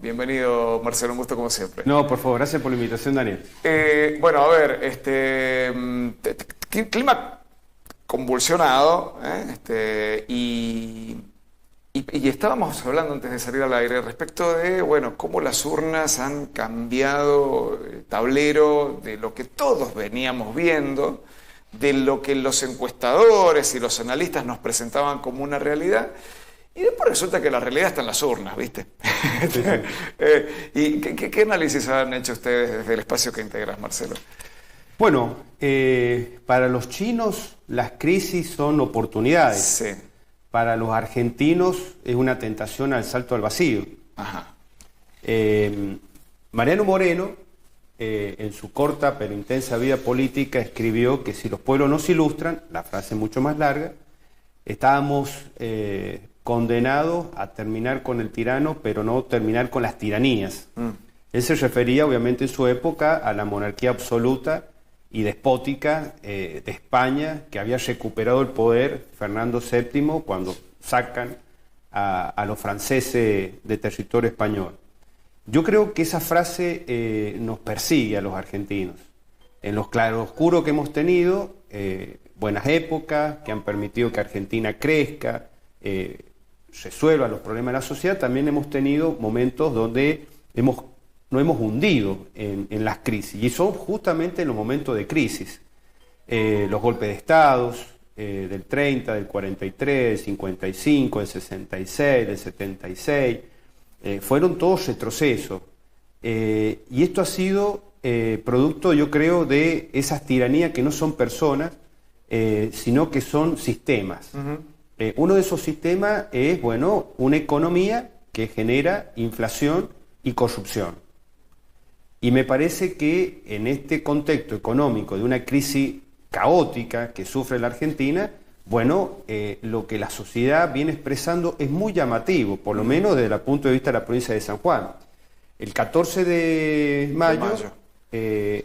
Bienvenido, Marcelo, un gusto como siempre. No, por favor, gracias por la invitación, Daniel. Bueno, a ver, clima convulsionado, y estábamos hablando antes de salir al aire respecto de, bueno, cómo las urnas han cambiado el tablero de lo que todos veníamos viendo, de lo que los encuestadores y los analistas nos presentaban como una realidad. Y después resulta que la realidad está en las urnas, ¿viste? Sí, sí. ¿Y qué análisis han hecho ustedes desde el espacio que integras, Marcelo? Bueno, para los chinos las crisis son oportunidades. Sí. Para los argentinos es una tentación al salto al vacío. Ajá. Mariano Moreno, en su corta pero intensa vida política, escribió que si los pueblos no se ilustran, la frase es mucho más larga, estábamos condenados a terminar con el tirano, pero no terminar con las tiranías. Él se refería, obviamente, en su época a la monarquía absoluta y despótica de España, que había recuperado el poder Fernando VII cuando sacan a los franceses de territorio español. Yo creo que esa frase nos persigue a los argentinos. En los claroscuros que hemos tenido, buenas épocas que han permitido que Argentina crezca, resuelva los problemas de la sociedad, también hemos tenido momentos donde nos hemos hundido en las crisis, y son justamente en los momentos de crisis. Los golpes de estados del 30, del 43, del 55, del 66, del 76, fueron todos retrocesos. Y esto ha sido producto, yo creo, de esas tiranías que no son personas, sino que son sistemas. Uno de esos sistemas es, bueno, una economía que genera inflación y corrupción. Y me parece que en este contexto económico de una crisis caótica que sufre la Argentina, bueno, lo que la sociedad viene expresando es muy llamativo, por lo menos desde el punto de vista de la provincia de San Juan. El 14 de mayo.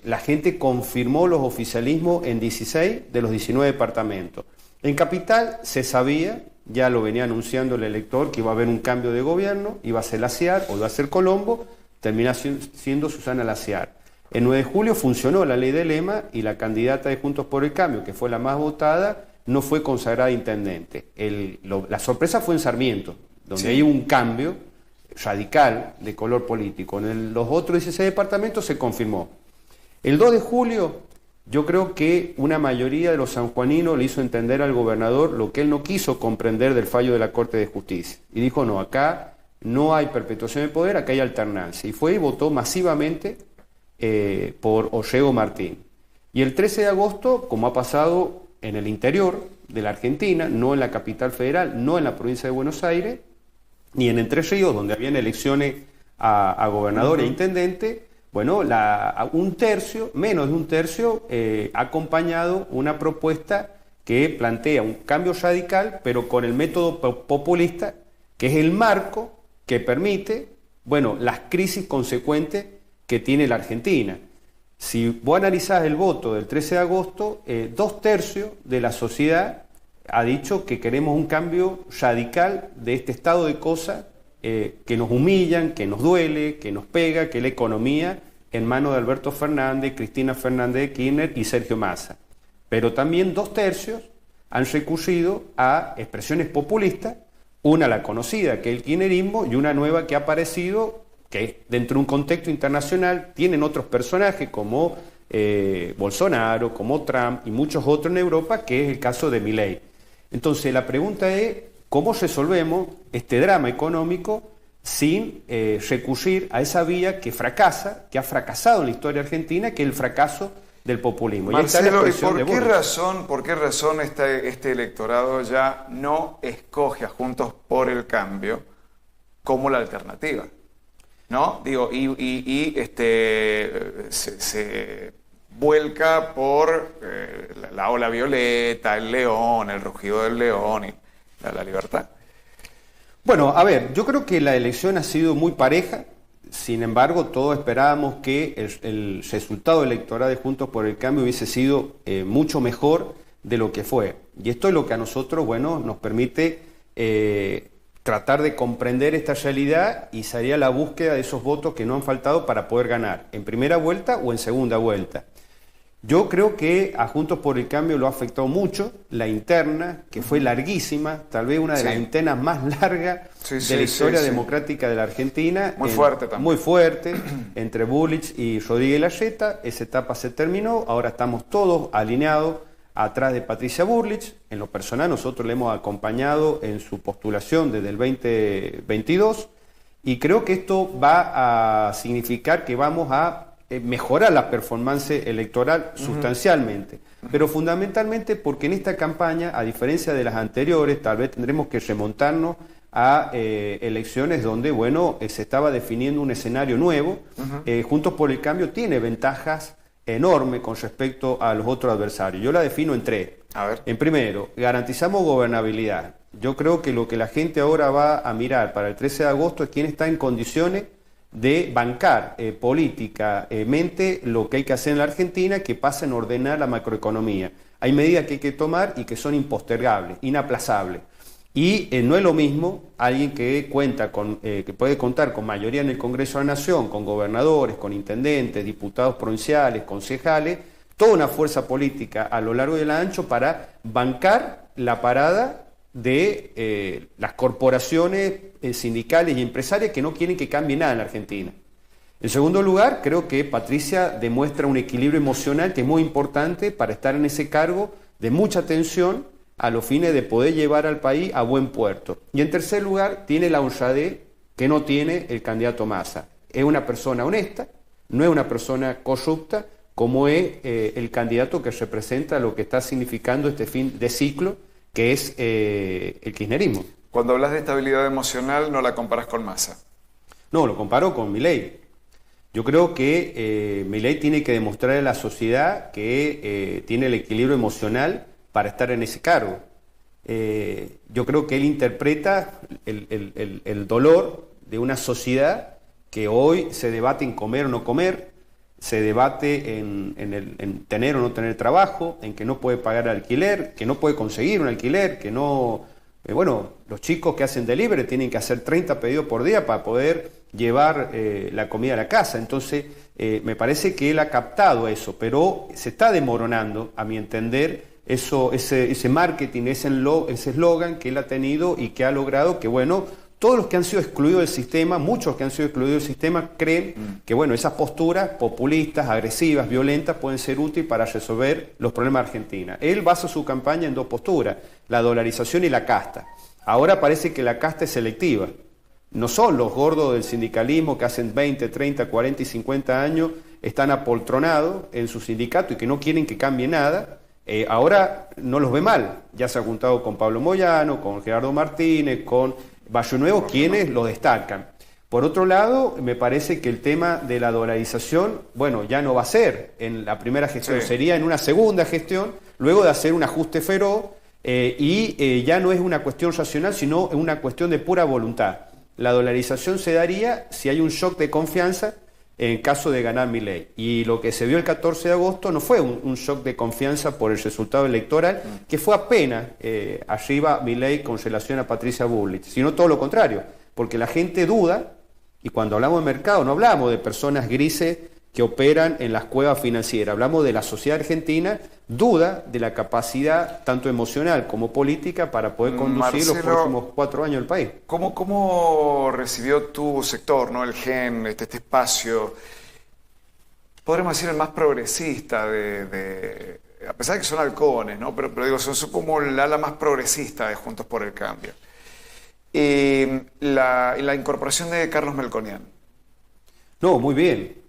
La gente confirmó los oficialismos en 16 de los 19 departamentos. En Capital se sabía, ya lo venía anunciando el elector, que iba a haber un cambio de gobierno, iba a ser Laciar o iba a ser Colombo, termina siendo Susana Laciar. El 9 de julio funcionó la ley de lema y la candidata de Juntos por el Cambio, que fue la más votada, no fue consagrada intendente. La sorpresa fue en Sarmiento, donde hay un cambio radical de color político. En los otros 16 departamentos se confirmó. El 2 de julio, yo creo que una mayoría de los sanjuaninos le hizo entender al gobernador lo que él no quiso comprender del fallo de la Corte de Justicia. Y dijo, no, acá no hay perpetuación de poder, acá hay alternancia. Y fue y votó masivamente por Orrego Martín. Y el 13 de agosto, como ha pasado en el interior de la Argentina, no en la capital federal, no en la provincia de Buenos Aires, ni en Entre Ríos, donde habían elecciones a gobernador e intendente, bueno, un tercio, menos de un tercio, ha acompañado una propuesta que plantea un cambio radical, pero con el método populista, que es el marco que permite, bueno, las crisis consecuentes que tiene la Argentina. Si vos analizás el voto del 13 de agosto, 2/3 de la sociedad ha dicho que queremos un cambio radical de este estado de cosas que nos humillan, que nos duele, que nos pega, que es la economía en manos de Alberto Fernández, Cristina Fernández de Kirchner y Sergio Massa. Pero también 2/3 han recurrido a expresiones populistas, una la conocida, que es el kirchnerismo, y una nueva que ha aparecido, que dentro de un contexto internacional tienen otros personajes como Bolsonaro, como Trump y muchos otros en Europa, que es el caso de Milei. Entonces la pregunta es, ¿cómo resolvemos este drama económico sin recurrir a esa vía que fracasa, que ha fracasado en la historia argentina, que es el fracaso del populismo? Marcelo, ¿y por qué razón este electorado ya no escoge a Juntos por el Cambio como la alternativa? ¿No? Digo, se vuelca por la ola violeta, el león, el rugido del león y la libertad. Bueno, a ver, yo creo que la elección ha sido muy pareja, sin embargo, todos esperábamos que el resultado electoral de Juntos por el Cambio hubiese sido mucho mejor de lo que fue. Y esto es lo que a nosotros, bueno, nos permite tratar de comprender esta realidad y sería la búsqueda de esos votos que no han faltado para poder ganar, en primera vuelta o en segunda vuelta. Yo creo que a Juntos por el Cambio lo ha afectado mucho la interna, que fue larguísima, tal vez una de las internas más largas de la historia democrática de la Argentina. Muy fuerte también. Muy fuerte, entre Bullrich y Rodríguez Larreta. Esa etapa se terminó, ahora estamos todos alineados atrás de Patricia Bullrich. En lo personal nosotros le hemos acompañado en su postulación desde el 2022 y creo que esto va a significar que vamos a mejorar la performance electoral sustancialmente, pero fundamentalmente porque en esta campaña, a diferencia de las anteriores, tal vez tendremos que remontarnos a elecciones donde, bueno, se estaba definiendo un escenario nuevo. Juntos por el Cambio tiene ventajas enormes con respecto a los otros adversarios. Yo la defino en tres. A ver. En primero, garantizamos gobernabilidad. Yo creo que lo que la gente ahora va a mirar para el 13 de agosto es quién está en condiciones de bancar políticamente lo que hay que hacer en la Argentina, que pasa en ordenar la macroeconomía. Hay medidas que hay que tomar y que son impostergables, inaplazables. Y no es lo mismo alguien que cuenta que puede contar con mayoría en el Congreso de la Nación, con gobernadores, con intendentes, diputados provinciales, concejales, toda una fuerza política a lo largo y a ancho para bancar la parada de las corporaciones sindicales y empresarias que no quieren que cambie nada en la Argentina. En segundo lugar, creo que Patricia demuestra un equilibrio emocional que es muy importante para estar en ese cargo de mucha tensión a los fines de poder llevar al país a buen puerto. Y en tercer lugar, tiene la honradez que no tiene el candidato Massa. Es una persona honesta, no es una persona corrupta, como es el candidato que representa lo que está significando este fin de ciclo, que es el kirchnerismo. Cuando hablas de estabilidad emocional, no la comparas con Massa. No, lo comparo con Milei. Yo creo que Milei tiene que demostrar a la sociedad que tiene el equilibrio emocional para estar en ese cargo. Yo creo que él interpreta el dolor de una sociedad que hoy se debate en comer o no comer, se debate en tener o no tener trabajo, en que no puede pagar alquiler, que no puede conseguir un alquiler, que no... los chicos que hacen delivery tienen que hacer 30 pedidos por día para poder llevar la comida a la casa. Entonces, me parece que él ha captado eso, pero se está desmoronando, a mi entender, ese marketing, ese eslogan que él ha tenido y que ha logrado que, todos los que han sido excluidos del sistema, muchos que han sido excluidos del sistema, creen que, esas posturas populistas, agresivas, violentas, pueden ser útiles para resolver los problemas de Argentina. Él basa su campaña en dos posturas, la dolarización y la casta. Ahora parece que la casta es selectiva. No son los gordos del sindicalismo que hacen 20, 30, 40 y 50 años, están apoltronados en su sindicato y que no quieren que cambie nada. Ahora no los ve mal. Ya se ha juntado con Pablo Moyano, con Gerardo Martínez, con Barrio Nuevo, quienes lo destacan. Por otro lado, me parece que el tema de la dolarización, ya no va a ser en la primera gestión, sería en una segunda gestión, luego de hacer un ajuste feroz, ya no es una cuestión racional, sino una cuestión de pura voluntad. La dolarización se daría si hay un shock de confianza en caso de ganar Milei. Y lo que se vio el 14 de agosto no fue un shock de confianza por el resultado electoral, que fue apenas arriba Milei con relación a Patricia Bullrich, sino todo lo contrario, porque la gente duda, y cuando hablamos de mercado no hablamos de personas grises que operan en las cuevas financieras, hablamos de la sociedad argentina, duda de la capacidad tanto emocional como política para poder conducir los próximos 4 años del país. ¿Cómo recibió tu sector, ¿no? El GEN, este espacio, podríamos decir el más progresista a pesar de que son halcones, ¿no? Pero digo, son como el ala más progresista de Juntos por el Cambio? La incorporación de Carlos Melconian. No, muy bien.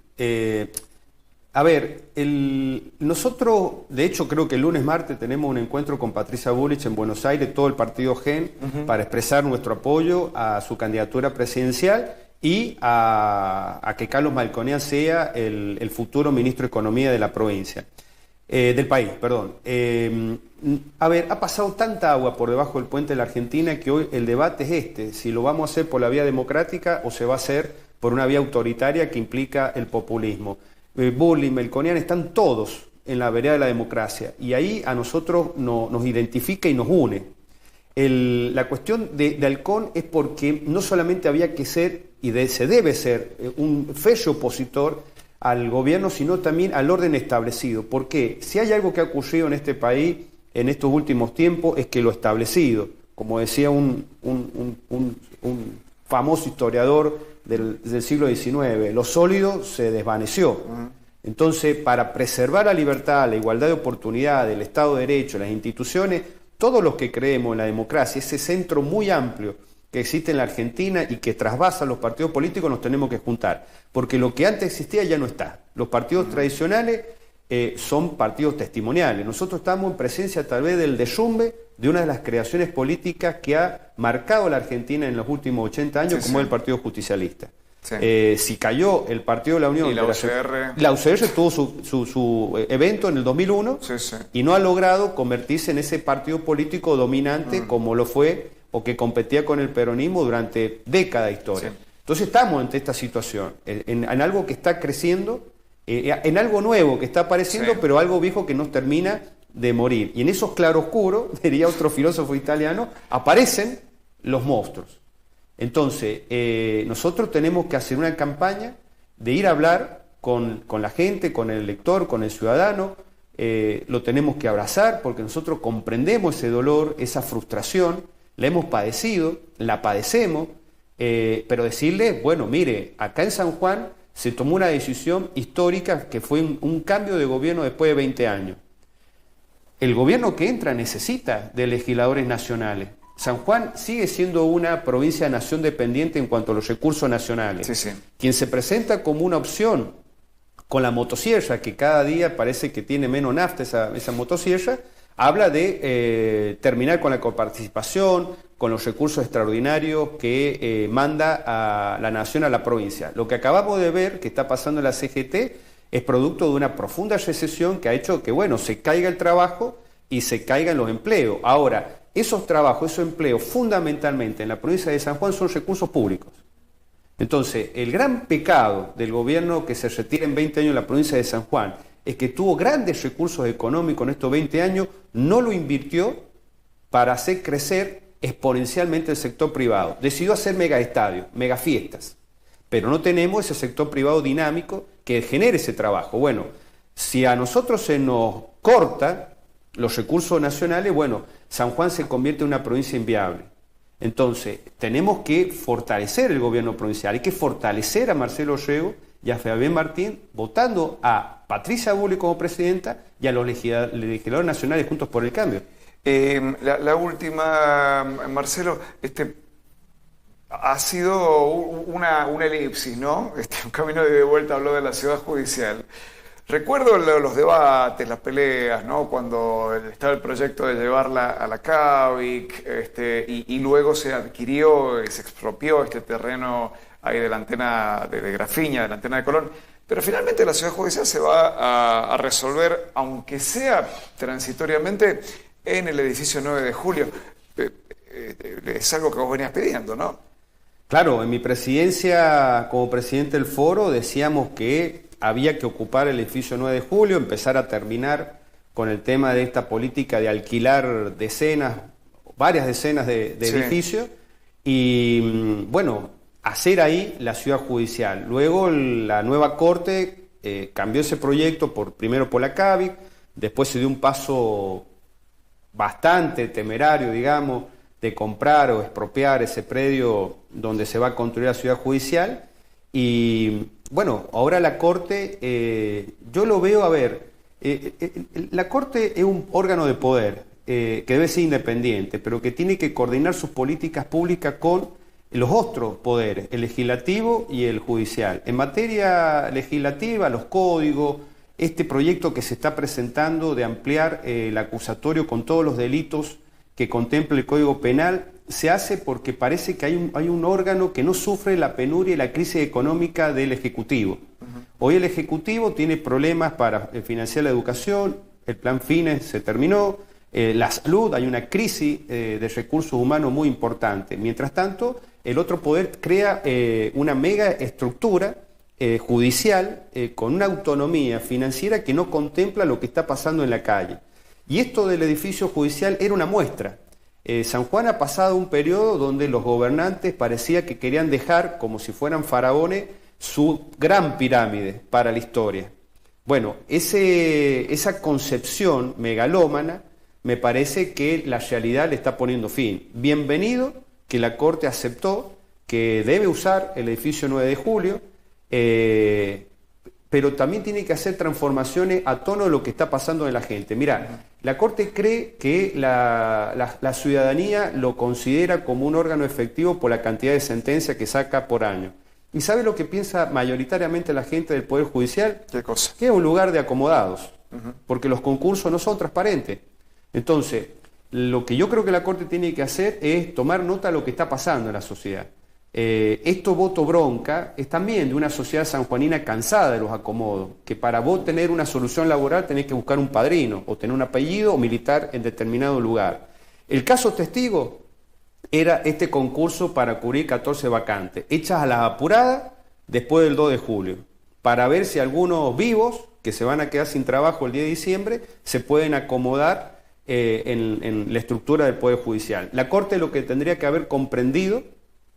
Nosotros, de hecho, creo que el lunes, martes tenemos un encuentro con Patricia Bullrich en Buenos Aires, todo el partido GEN, para expresar nuestro apoyo a su candidatura presidencial y a que Carlos Melconian sea el futuro ministro de Economía de la provincia, del país, perdón. Ha pasado tanta agua por debajo del puente de la Argentina que hoy el debate es si lo vamos a hacer por la vía democrática o se va a hacer por una vía autoritaria que implica el populismo. Bullrich, Melconian están todos en la vereda de la democracia y ahí a nosotros nos identifica y nos une. La cuestión de Halcón es porque no solamente había que ser, se debe ser, un férreo opositor al gobierno, sino también al orden establecido. Porque si hay algo que ha ocurrido en este país en estos últimos tiempos, es que lo establecido, como decía un famoso historiador del siglo XIX, lo sólido se desvaneció. Entonces, para preservar la libertad, la igualdad de oportunidades, el Estado de Derecho, las instituciones, todos los que creemos en la democracia, ese centro muy amplio que existe en la Argentina y que trasvasa los partidos políticos, nos tenemos que juntar. Porque lo que antes existía ya no está. Los partidos tradicionales son partidos testimoniales. Nosotros estamos en presencia tal vez del derrumbe de una de las creaciones políticas que ha marcado la Argentina en los últimos 80 años, como es el Partido Justicialista. Sí. Si cayó el Partido de la Unión... Y la UCR... La UCR tuvo su evento en el 2001 y no ha logrado convertirse en ese partido político dominante como lo fue o que competía con el peronismo durante décadas de historia. Sí. Entonces estamos ante esta situación, en algo que está creciendo, en algo nuevo que está apareciendo, pero algo viejo que no termina de morir. Y en esos claroscuros, diría otro filósofo italiano, aparecen los monstruos. Entonces, nosotros tenemos que hacer una campaña de ir a hablar con la gente, con el elector, con el ciudadano, lo tenemos que abrazar porque nosotros comprendemos ese dolor, esa frustración, la hemos padecido, la padecemos, pero decirle, bueno, mire, acá en San Juan se tomó una decisión histórica que fue un cambio de gobierno después de 20 años. El gobierno que entra necesita de legisladores nacionales. San Juan sigue siendo una provincia-nación dependiente en cuanto a los recursos nacionales. Quien se presenta como una opción con la motosierra, que cada día parece que tiene menos nafta esa motosierra, habla de terminar con la coparticipación, con los recursos extraordinarios que manda a la nación a la provincia. Lo que acabamos de ver que está pasando en la CGT es producto de una profunda recesión que ha hecho que, bueno, se caiga el trabajo y se caigan los empleos. Ahora, esos trabajos, esos empleos, fundamentalmente en la provincia de San Juan son recursos públicos. Entonces, el gran pecado del gobierno que se retira en 20 años en la provincia de San Juan es que tuvo grandes recursos económicos en estos 20 años, no lo invirtió para hacer crecer exponencialmente el sector privado. Decidió hacer megaestadios, megafiestas, pero no tenemos ese sector privado dinámico que genere ese trabajo. Bueno, si a nosotros se nos corta los recursos nacionales, bueno, San Juan se convierte en una provincia inviable. Entonces, tenemos que fortalecer el gobierno provincial, hay que fortalecer a Marcelo Orrego y a Fabián Martín, votando a Patricia Bullrich como presidenta y a los legisladores nacionales Juntos por el Cambio. La última, Marcelo, ha sido una elipsis, ¿no? Un camino de vuelta, habló de la ciudad judicial. Recuerdo los debates, las peleas, ¿no? Cuando estaba el proyecto de llevarla a la CABIC, y luego se adquirió, se expropió este terreno ahí de la antena de Grafiña, de la antena de Colón. Pero finalmente la ciudad judicial se va a resolver, aunque sea transitoriamente, en el edificio 9 de Julio. Es algo que vos venías pidiendo, ¿no? Claro, en mi presidencia como presidente del foro decíamos que había que ocupar el edificio 9 de Julio, empezar a terminar con el tema de esta política de alquilar varias decenas de edificios y, bueno, hacer ahí la ciudad judicial. Luego la nueva corte cambió ese proyecto primero por la CABIC, después se dio un paso bastante temerario, digamos, de comprar o expropiar ese predio donde se va a construir la ciudad judicial. Y bueno, ahora la Corte, yo lo veo, la Corte es un órgano de poder que debe ser independiente, pero que tiene que coordinar sus políticas públicas con los otros poderes, el legislativo y el judicial. En materia legislativa, los códigos, este proyecto que se está presentando de ampliar el acusatorio con todos los delitos que contempla el Código Penal, se hace porque parece que hay un órgano que no sufre la penuria y la crisis económica del Ejecutivo. Hoy el Ejecutivo tiene problemas para financiar la educación, el plan Fines se terminó, la salud, hay una crisis de recursos humanos muy importante. Mientras tanto, el otro poder crea una mega estructura judicial con una autonomía financiera que no contempla lo que está pasando en la calle. Y esto del edificio judicial era una muestra. San Juan ha pasado un periodo donde los gobernantes parecía que querían dejar, como si fueran faraones, su gran pirámide para la historia. Bueno, esa concepción megalómana me parece que la realidad le está poniendo fin. Bienvenido que la Corte aceptó que debe usar el edificio 9 de julio, pero también tiene que hacer transformaciones a tono de lo que está pasando en la gente. Mirá, la Corte cree que la ciudadanía lo considera como un órgano efectivo por la cantidad de sentencias que saca por año. ¿Y sabe lo que piensa mayoritariamente la gente del Poder Judicial? ¿Qué cosa? Que es un lugar de acomodados, porque los concursos no son transparentes. Entonces, lo que yo creo que la Corte tiene que hacer es tomar nota de lo que está pasando en la sociedad. Esto voto bronca es también de una sociedad sanjuanina cansada de los acomodos, que para vos tener una solución laboral tenés que buscar un padrino, o tener un apellido, o militar en determinado lugar. El caso testigo era este concurso para cubrir 14 vacantes, hechas a las apuradas después del 2 de julio, para ver si algunos vivos, que se van a quedar sin trabajo el 10 de diciembre, se pueden acomodar en la estructura del Poder Judicial. La Corte lo que tendría que haber comprendido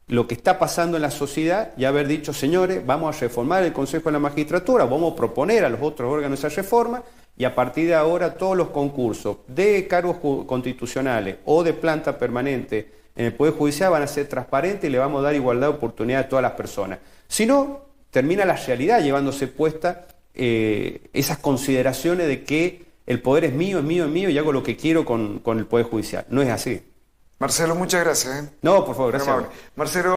lo que está pasando en la sociedad y haber dicho, señores, vamos a reformar el Consejo de la Magistratura, vamos a proponer a los otros órganos esa reforma y a partir de ahora todos los concursos de cargos constitucionales o de planta permanente en el Poder Judicial van a ser transparentes y le vamos a dar igualdad de oportunidad a todas las personas. Si no, termina la realidad llevándose puesta esas consideraciones de que el poder es mío, es mío, es mío y hago lo que quiero con el Poder Judicial. No es así. Marcelo, muchas gracias. No, por favor, gracias. Marcelo.